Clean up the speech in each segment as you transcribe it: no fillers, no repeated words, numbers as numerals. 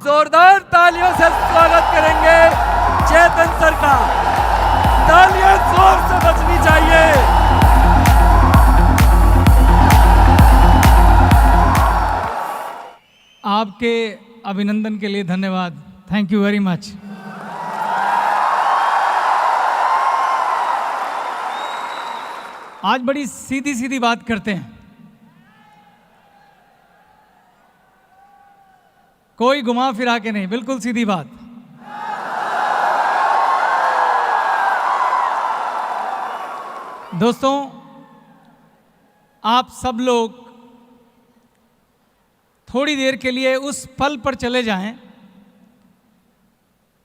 जोरदार तालियों से स्वागत करेंगे चेतन सर का। तालियां जोर से बजनी चाहिए। आपके अभिनंदन के लिए धन्यवाद। Thank you very much. आज बड़ी सीधी सीधी बात करते हैं, कोई घुमा फिरा के नहीं, बिल्कुल सीधी बात। दोस्तों, आप सब लोग थोड़ी देर के लिए उस पल पर चले जाएं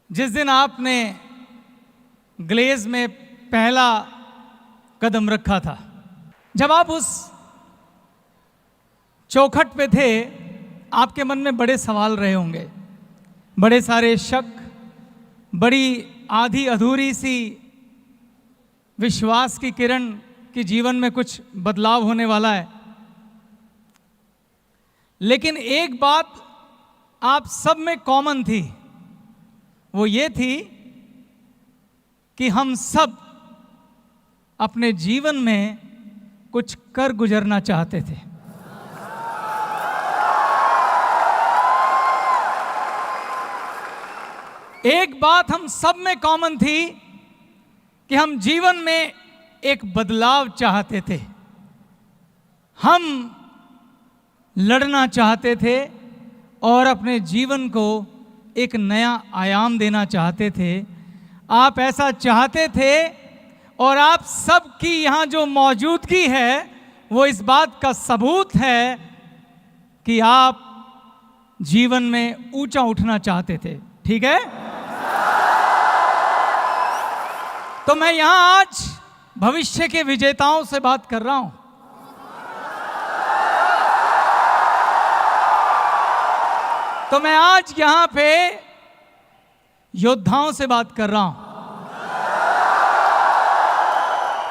जिस दिन आपने ग्लेज में पहला कदम रखा था। जब आप उस चौखट पे थे, आपके मन में बड़े सवाल रहे होंगे, बड़े सारे शक, बड़ी आधी अधूरी सी विश्वास की किरण कि जीवन में कुछ बदलाव होने वाला है। लेकिन एक बात आप सब में कॉमन थी, वो ये थी कि हम सब अपने जीवन में कुछ कर गुजरना चाहते थे। एक बात हम सब में कॉमन थी कि हम जीवन में एक बदलाव चाहते थे। हम लड़ना चाहते थे और अपने जीवन को एक नया आयाम देना चाहते थे। आप ऐसा चाहते थे और आप सब की यहाँ जो मौजूदगी है वो इस बात का सबूत है कि आप जीवन में ऊंचा उठना चाहते थे। ठीक है? तो मैं यहां आज भविष्य के विजेताओं से बात कर रहा हूं। तो मैं आज यहां पे योद्धाओं से बात कर रहा हूं।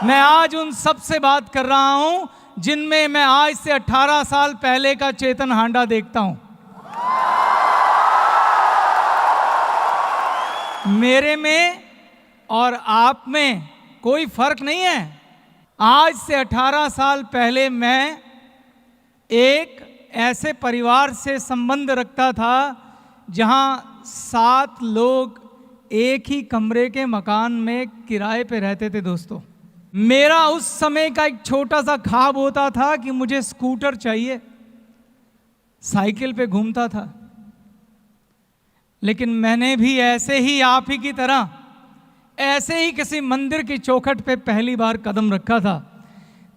मैं आज उन सब से बात कर रहा हूं जिनमें मैं आज से 18 साल पहले का चेतन हांडा देखता हूं। मेरे में और आप में कोई फर्क नहीं है। आज से 18 साल पहले मैं एक ऐसे परिवार से संबंध रखता था जहां 7 लोग एक ही कमरे के मकान में किराए पे रहते थे। दोस्तों, मेरा उस समय का एक छोटा सा ख्वाब होता था कि मुझे स्कूटर चाहिए, साइकिल पे घूमता था। लेकिन मैंने भी ऐसे ही आप ही की तरह ऐसे ही किसी मंदिर की चौखट पे पहली बार कदम रखा था।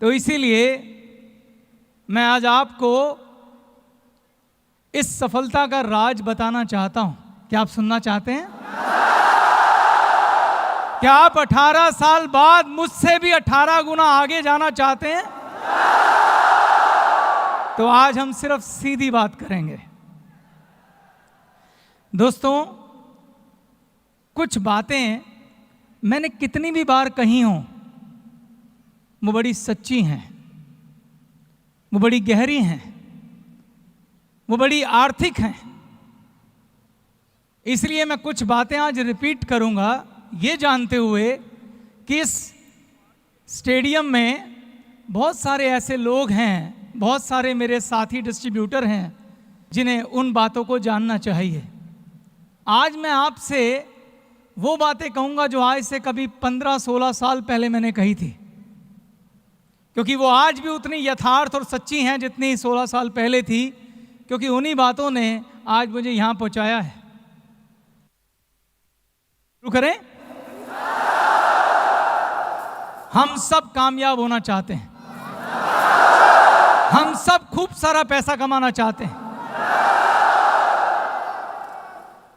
तो इसीलिए मैं आज आपको इस सफलता का राज बताना चाहता हूं। क्या आप सुनना चाहते हैं? क्या आप 18 साल बाद मुझसे भी 18 गुना आगे जाना चाहते हैं? तो आज हम सिर्फ सीधी बात करेंगे। दोस्तों, कुछ बातें मैंने कितनी भी बार कही हों, वो बड़ी सच्ची हैं, वो बड़ी गहरी हैं, वो बड़ी आर्थिक हैं। इसलिए मैं कुछ बातें आज रिपीट करूंगा, ये जानते हुए कि इस स्टेडियम में बहुत सारे ऐसे लोग हैं, बहुत सारे मेरे साथी डिस्ट्रीब्यूटर हैं जिन्हें उन बातों को जानना चाहिए। आज मैं आपसे वो बातें कहूंगा जो आज से कभी 15-16 साल पहले मैंने कही थी, क्योंकि वो आज भी उतनी यथार्थ और सच्ची हैं जितनी 16 साल पहले थी, क्योंकि उन्हीं बातों ने आज मुझे यहां पहुंचाया है। शुरू करें? हम सब कामयाब होना चाहते हैं, हम सब खूब सारा पैसा कमाना चाहते हैं।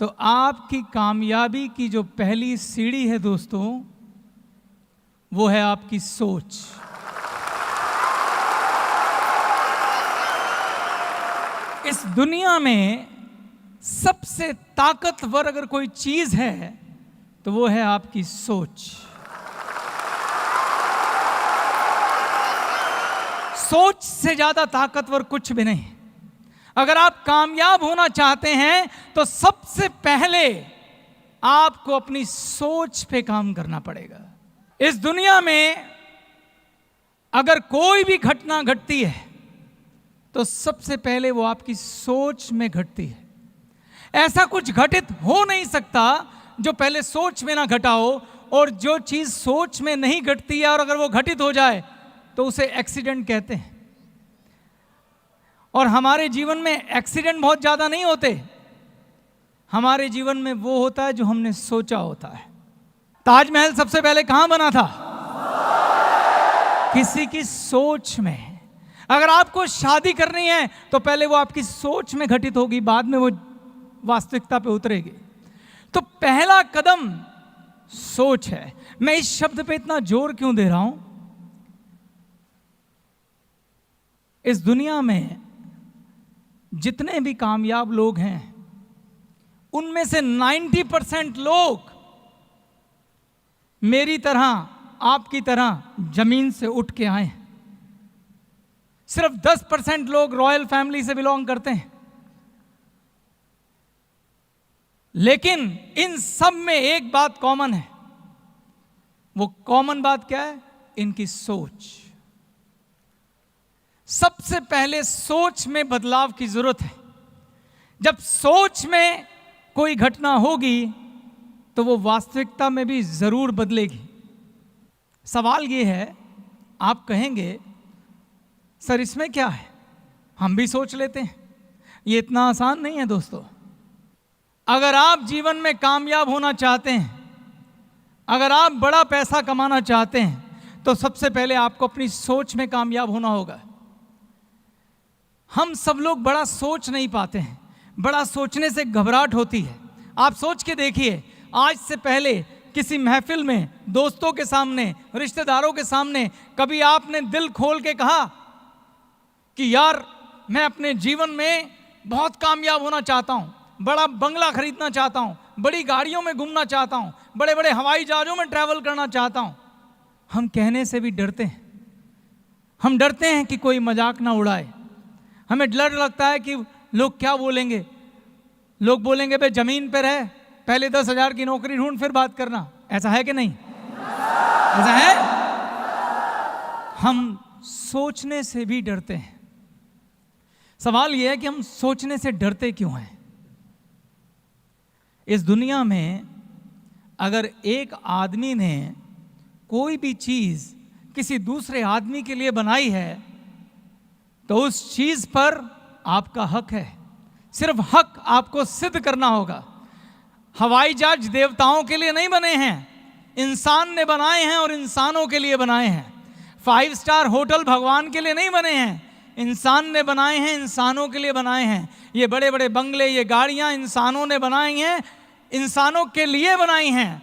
तो आपकी कामयाबी की जो पहली सीढ़ी है दोस्तों, वो है आपकी सोच। इस दुनिया में सबसे ताकतवर अगर कोई चीज है तो वो है आपकी सोच। सोच से ज्यादा ताकतवर कुछ भी नहीं। अगर आप कामयाब होना चाहते हैं तो सबसे पहले आपको अपनी सोच पे काम करना पड़ेगा। इस दुनिया में अगर कोई भी घटना घटती है तो सबसे पहले वो आपकी सोच में घटती है। ऐसा कुछ घटित हो नहीं सकता जो पहले सोच में ना घटा हो, और जो चीज सोच में नहीं घटती है और अगर वो घटित हो जाए तो उसे एक्सीडेंट कहते हैं। और हमारे जीवन में एक्सीडेंट बहुत ज्यादा नहीं होते, हमारे जीवन में वो होता है जो हमने सोचा होता है। ताजमहल सबसे पहले कहां बना था? किसी की सोच में। अगर आपको शादी करनी है तो पहले वो आपकी सोच में घटित होगी, बाद में वो वास्तविकता पे उतरेगी। तो पहला कदम सोच है। मैं इस शब्द पे इतना जोर क्यों दे रहा हूं? इस दुनिया में जितने भी कामयाब लोग हैं उनमें से 90% लोग मेरी तरह, आपकी तरह जमीन से उठ के आए हैं। सिर्फ 10% लोग रॉयल फैमिली से बिलोंग करते हैं। लेकिन इन सब में एक बात कॉमन है। वो कॉमन बात क्या है? इनकी सोच। सबसे पहले सोच में बदलाव की जरूरत है। जब सोच में कोई घटना होगी तो वो वास्तविकता में भी जरूर बदलेगी। सवाल ये है, आप कहेंगे सर इसमें क्या है, हम भी सोच लेते हैं। ये इतना आसान नहीं है दोस्तों। अगर आप जीवन में कामयाब होना चाहते हैं, अगर आप बड़ा पैसा कमाना चाहते हैं, तो सबसे पहले आपको अपनी सोच में कामयाब होना होगा। हम सब लोग बड़ा सोच नहीं पाते हैं, बड़ा सोचने से घबराहट होती है। आप सोच के देखिए, आज से पहले किसी महफिल में, दोस्तों के सामने, रिश्तेदारों के सामने कभी आपने दिल खोल के कहा कि यार मैं अपने जीवन में बहुत कामयाब होना चाहता हूं, बड़ा बंगला खरीदना चाहता हूं, बड़ी गाड़ियों में घूमना चाहता हूं, बड़े बड़े हवाई जहाजों में ट्रैवल करना चाहता हूं? हम कहने से भी डरते हैं। हम डरते हैं कि कोई मजाक ना उड़ाए। हमें डर लगता है कि लोग क्या बोलेंगे। लोग बोलेंगे भाई जमीन पर रह, पहले 10,000 की नौकरी ढूंढ फिर बात करना। ऐसा है कि नहीं? ऐसा है। हम सोचने से भी डरते हैं। सवाल यह है कि हम सोचने से डरते क्यों हैं? इस दुनिया में अगर एक आदमी ने कोई भी चीज किसी दूसरे आदमी के लिए बनाई है तो उस चीज पर आपका हक है। सिर्फ हक आपको सिद्ध करना होगा। हवाई जहाज देवताओं के लिए नहीं बने हैं, इंसान ने बनाए हैं और इंसानों के लिए बनाए हैं। 5 स्टार होटल भगवान के लिए नहीं बने हैं, इंसान ने बनाए हैं, इंसानों के लिए बनाए हैं। ये बड़े बड़े बंगले, ये गाड़ियां इंसानों ने बनाई हैं, इंसानों के लिए बनाई हैं।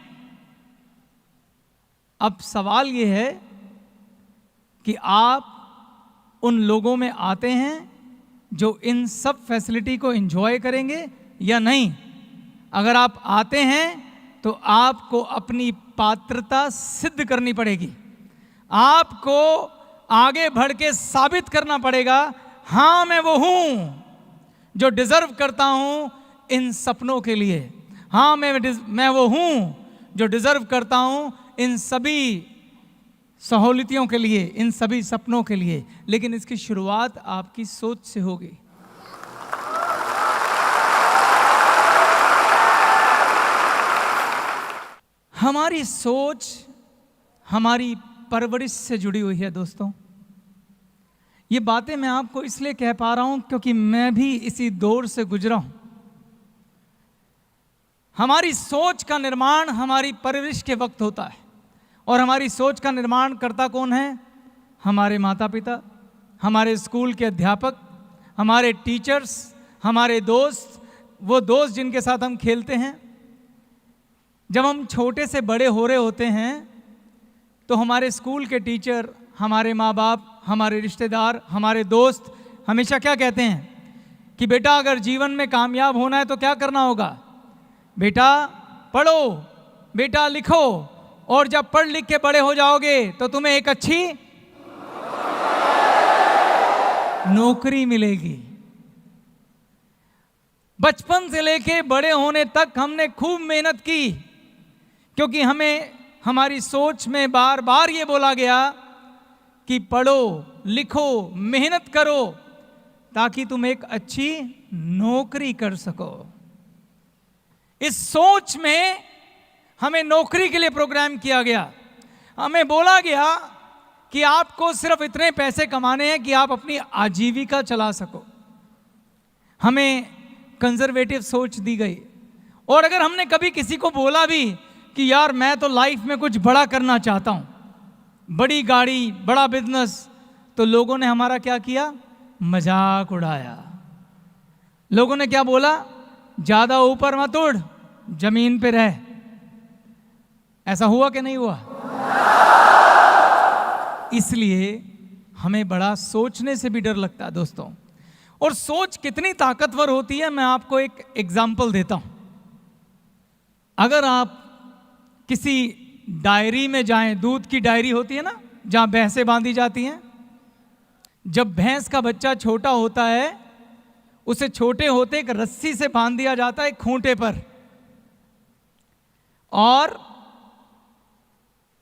अब सवाल ये है कि आप उन लोगों में आते हैं जो इन सब फैसिलिटी को एंजॉय करेंगे या नहीं। अगर आप आते हैं तो आपको अपनी पात्रता सिद्ध करनी पड़ेगी। आपको आगे बढ़ के साबित करना पड़ेगा, हां मैं वो हूं जो डिजर्व करता हूं इन सपनों के लिए। हां मैं वो हूं जो डिजर्व करता हूं इन सभी सहूलियतों के लिए, इन सभी सपनों के लिए। लेकिन इसकी शुरुआत आपकी सोच से होगी। हमारी सोच हमारी परवरिश से जुड़ी हुई है दोस्तों। ये बातें मैं आपको इसलिए कह पा रहा हूं क्योंकि मैं भी इसी दौर से गुजरा हूं। हमारी सोच का निर्माण हमारी परवरिश के वक्त होता है, और हमारी सोच का निर्माण करता कौन है? हमारे माता पिता, हमारे स्कूल के अध्यापक, हमारे टीचर्स, हमारे दोस्त, वो दोस्त जिनके साथ हम खेलते हैं। जब हम छोटे से बड़े हो रहे होते हैं तो हमारे स्कूल के टीचर, हमारे माँ बाप, हमारे रिश्तेदार, हमारे दोस्त हमेशा क्या कहते हैं कि बेटा अगर जीवन में कामयाब होना है तो क्या करना होगा? बेटा पढ़ो, बेटा लिखो, और जब पढ़ लिख के बड़े हो जाओगे तो तुम्हें एक अच्छी नौकरी मिलेगी। बचपन से लेके बड़े होने तक हमने खूब मेहनत की, क्योंकि हमें हमारी सोच में बार बार ये बोला गया कि पढ़ो लिखो मेहनत करो ताकि तुम एक अच्छी नौकरी कर सको। इस सोच में हमें नौकरी के लिए प्रोग्राम किया गया। हमें बोला गया कि आपको सिर्फ इतने पैसे कमाने हैं कि आप अपनी आजीविका चला सको। हमें कंजर्वेटिव सोच दी गई। और अगर हमने कभी किसी को बोला भी कि यार मैं तो लाइफ में कुछ बड़ा करना चाहता हूं, बड़ी गाड़ी बड़ा बिजनेस, तो लोगों ने हमारा क्या किया? मजाक उड़ाया। लोगों ने क्या बोला? ज्यादा ऊपर मत उड़, जमीन पे रह। ऐसा हुआ कि नहीं हुआ? इसलिए हमें बड़ा सोचने से भी डर लगता है दोस्तों। और सोच कितनी ताकतवर होती है, मैं आपको एक एग्जाम्पल देता हूं। अगर आप किसी डायरी में जाएं, दूध की डायरी होती है ना, जहां भैंसें बांधी जाती हैं, जब भैंस का बच्चा छोटा होता है उसे छोटे होते एक रस्सी से बांध दिया जाता है खूंटे पर, और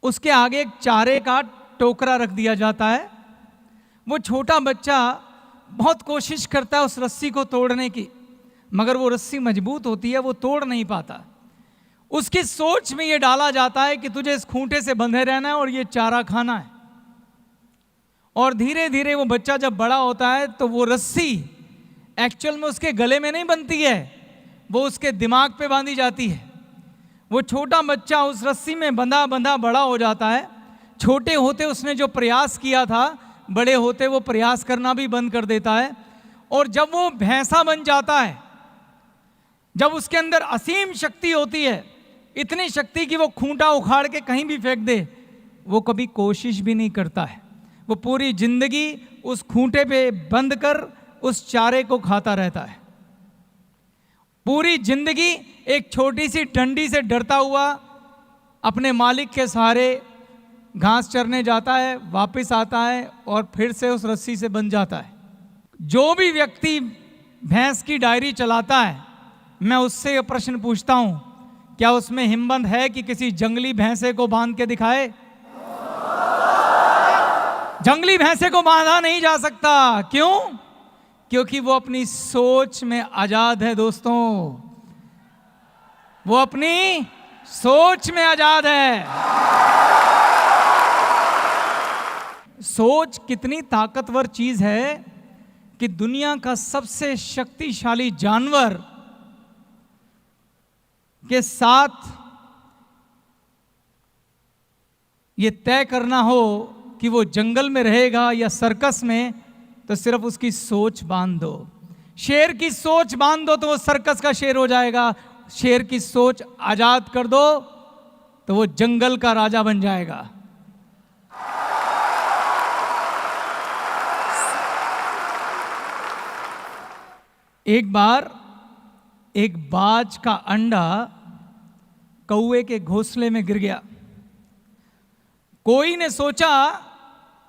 उसके आगे एक चारे का टोकरा रख दिया जाता है। वो छोटा बच्चा बहुत कोशिश करता है उस रस्सी को तोड़ने की, मगर वो रस्सी मजबूत होती है, वो तोड़ नहीं पाता। उसकी सोच में ये डाला जाता है कि तुझे इस खूंटे से बंधे रहना है और ये चारा खाना है। और धीरे धीरे वो बच्चा जब बड़ा होता है तो वो रस्सी एक्चुअल में उसके गले में नहीं बंधती है, वो उसके दिमाग पे बांधी जाती है। वो छोटा बच्चा उस रस्सी में बंधा बंधा बड़ा हो जाता है। छोटे होते उसने जो प्रयास किया था, बड़े होते वो प्रयास करना भी बंद कर देता है। और जब वो भैंसा बन जाता है, जब उसके अंदर असीम शक्ति होती है, इतनी शक्ति कि वो खूंटा उखाड़ के कहीं भी फेंक दे, वो कभी कोशिश भी नहीं करता है। वो पूरी जिंदगी उस खूंटे पे बंद कर उस चारे को खाता रहता है। पूरी जिंदगी एक छोटी सी डंडी से डरता हुआ अपने मालिक के सहारे घास चरने जाता है, वापस आता है और फिर से उस रस्सी से बंध जाता है। जो भी व्यक्ति भैंस की डायरी चलाता है, मैं उससे यह प्रश्न पूछता हूं, क्या उसमें हिम्मत है कि किसी जंगली भैंसे को बांध के दिखाए? जंगली भैंसे को बांधा नहीं जा सकता। क्यों? क्योंकि वो अपनी सोच में आजाद है दोस्तों। वो अपनी सोच में आजाद है। सोच कितनी ताकतवर चीज है कि दुनिया का सबसे शक्तिशाली जानवर के साथ ये तय करना हो कि वो जंगल में रहेगा या सर्कस में, तो सिर्फ उसकी सोच बांध दो। शेर की सोच बांध दो तो वो सर्कस का शेर हो जाएगा। शेर की सोच आजाद कर दो तो वो जंगल का राजा बन जाएगा। एक बार एक बाज का अंडा कौवे के घोंसले में गिर गया। कोई ने सोचा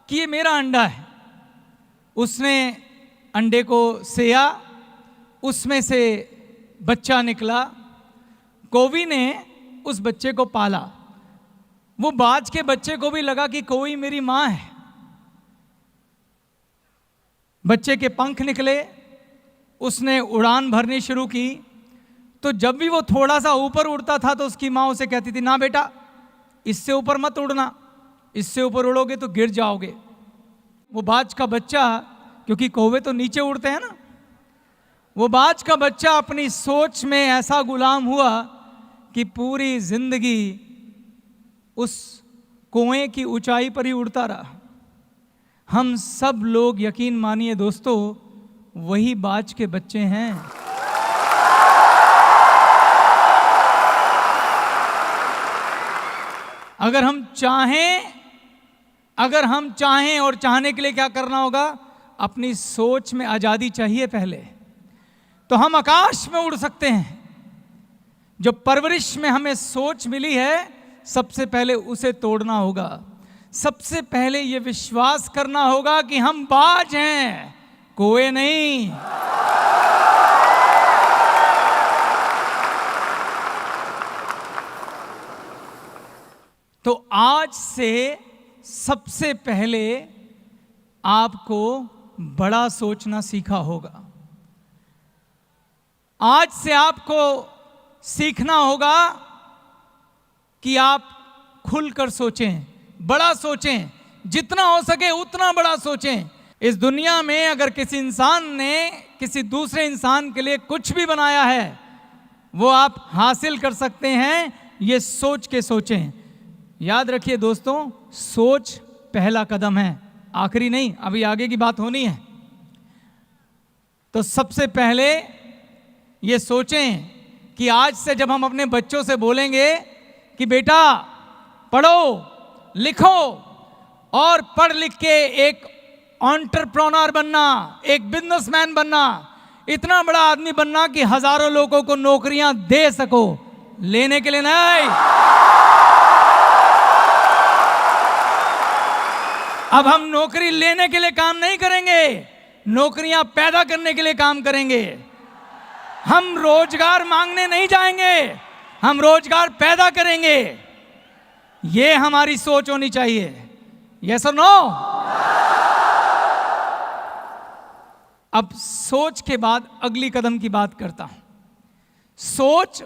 कि ये मेरा अंडा है। उसने अंडे को सेया, उसमें से बच्चा निकला। कौवी ने उस बच्चे को पाला। वो बाज के बच्चे को भी लगा कि कोई मेरी मां है। बच्चे के पंख निकले, उसने उड़ान भरनी शुरू की। तो जब भी वो थोड़ा सा ऊपर उड़ता था तो उसकी मां उसे कहती थी, ना बेटा इससे ऊपर मत उड़ना, इससे ऊपर उड़ोगे तो गिर जाओगे। वो बाज का बच्चा, क्योंकि कौवे तो नीचे उड़ते हैं ना, वो बाज का बच्चा अपनी सोच में ऐसा गुलाम हुआ कि पूरी जिंदगी उस कुएं की ऊंचाई पर ही उड़ता रहा। हम सब लोग यकीन मानिए दोस्तों वही बाज के बच्चे हैं। अगर हम चाहें और चाहने के लिए क्या करना होगा? अपनी सोच में आजादी चाहिए पहले, तो हम आकाश में उड़ सकते हैं। जो परवरिश में हमें सोच मिली है, सबसे पहले उसे तोड़ना होगा। सबसे पहले यह विश्वास करना होगा कि हम बाज हैं, कोई नहीं। तो आज से सबसे पहले आपको बड़ा सोचना सीखा होगा। आज से आपको सीखना होगा कि आप खुलकर सोचें, बड़ा सोचें, जितना हो सके उतना बड़ा सोचें। इस दुनिया में अगर किसी इंसान ने किसी दूसरे इंसान के लिए कुछ भी बनाया है, वो आप हासिल कर सकते हैं, ये सोच के सोचें। याद रखिए दोस्तों, सोच पहला कदम है, आखिरी नहीं, अभी आगे की बात होनी है। तो सबसे पहले ये सोचें कि आज से जब हम अपने बच्चों से बोलेंगे कि बेटा पढ़ो लिखो और पढ़ लिख के एक एंटरप्रेन्योर बनना, एक बिजनेसमैन बनना, इतना बड़ा आदमी बनना कि हजारों लोगों को नौकरियां दे सको, लेने के लिए नहीं। अब हम नौकरी लेने के लिए काम नहीं करेंगे, नौकरियां पैदा करने के लिए काम करेंगे। हम रोजगार मांगने नहीं जाएंगे, हम रोजगार पैदा करेंगे। ये हमारी सोच होनी चाहिए। यस और नो? अब सोच के बाद अगली कदम की बात करता हूं। सोच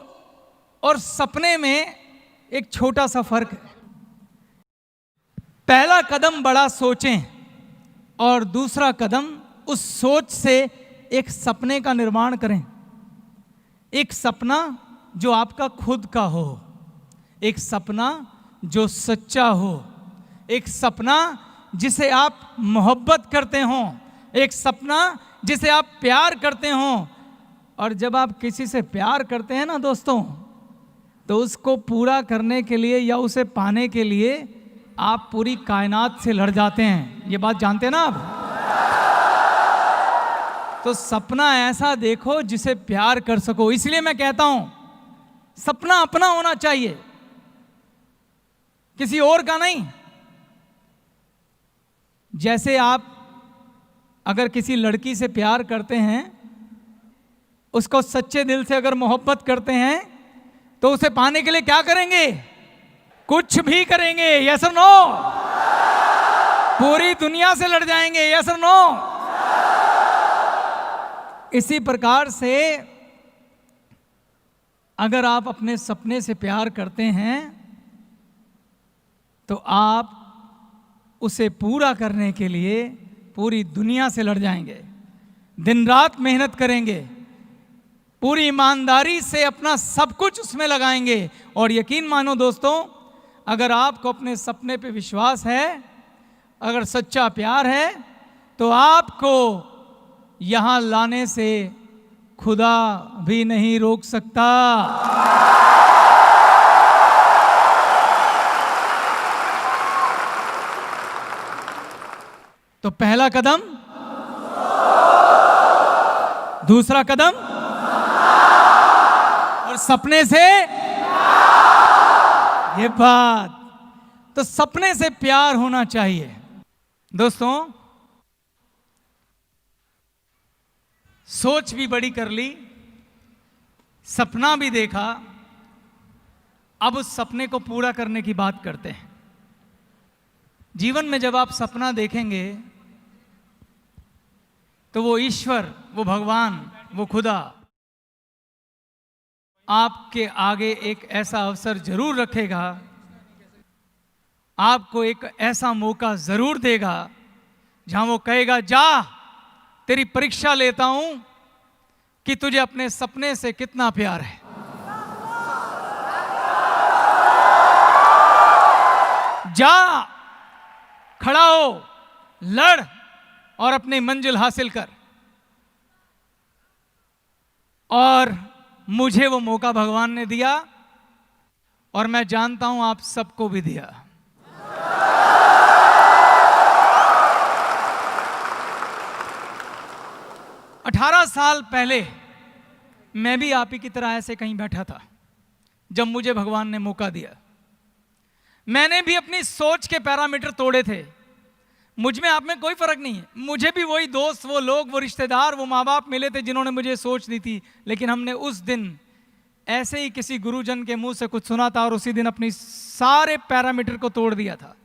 और सपने में एक छोटा सा फर्क है। पहला कदम बड़ा सोचें और दूसरा कदम उस सोच से एक सपने का निर्माण करें। एक सपना जो आपका खुद का हो, एक सपना जो सच्चा हो, एक सपना जिसे आप मोहब्बत करते हों, एक सपना जिसे आप प्यार करते हों। और जब आप किसी से प्यार करते हैं ना दोस्तों, तो उसको पूरा करने के लिए या उसे पाने के लिए आप पूरी कायनात से लड़ जाते हैं। ये बात जानते हैं ना आप? तो सपना ऐसा देखो जिसे प्यार कर सको। इसलिए मैं कहता हूं सपना अपना होना चाहिए, किसी और का नहीं। जैसे आप अगर किसी लड़की से प्यार करते हैं, उसको सच्चे दिल से अगर मोहब्बत करते हैं, तो उसे पाने के लिए क्या करेंगे? कुछ भी करेंगे। यस और नो? पूरी दुनिया से लड़ जाएंगे। यस और नो? इसी प्रकार से अगर आप अपने सपने से प्यार करते हैं, तो आप उसे पूरा करने के लिए पूरी दुनिया से लड़ जाएंगे, दिन रात मेहनत करेंगे, पूरी ईमानदारी से अपना सब कुछ उसमें लगाएंगे। और यकीन मानो दोस्तों, अगर आपको अपने सपने पे विश्वास है, अगर सच्चा प्यार है, तो आपको यहां लाने से खुदा भी नहीं रोक सकता। तो पहला कदम, दूसरा कदम, और सपने से ये बात। तो सपने से प्यार होना चाहिए दोस्तों। सोच भी बड़ी कर ली, सपना भी देखा, अब उस सपने को पूरा करने की बात करते हैं। जीवन में जब आप सपना देखेंगे, तो वो ईश्वर, वो भगवान, वो खुदा आपके आगे एक ऐसा अवसर जरूर रखेगा, आपको एक ऐसा मौका जरूर देगा जहां वो कहेगा, जा तेरी परीक्षा लेता हूं कि तुझे अपने सपने से कितना प्यार है। जा, खड़ा हो, लड़ और अपनी मंजिल हासिल कर। और मुझे वो मौका भगवान ने दिया, और मैं जानता हूं आप सबको भी दिया। अठारह साल पहले मैं भी आप ही की तरह ऐसे कहीं बैठा था, जब मुझे भगवान ने मौका दिया। मैंने भी अपनी सोच के पैरामीटर तोड़े थे। मुझ में आप में कोई फर्क नहीं है। मुझे भी वही दोस्त, वो लोग, वो रिश्तेदार, वो माँ बाप मिले थे जिन्होंने मुझे सोच दी थी। लेकिन हमने उस दिन ऐसे ही किसी गुरुजन के मुंह से कुछ सुना था और उसी दिन अपनी सारे पैरामीटर को तोड़ दिया था।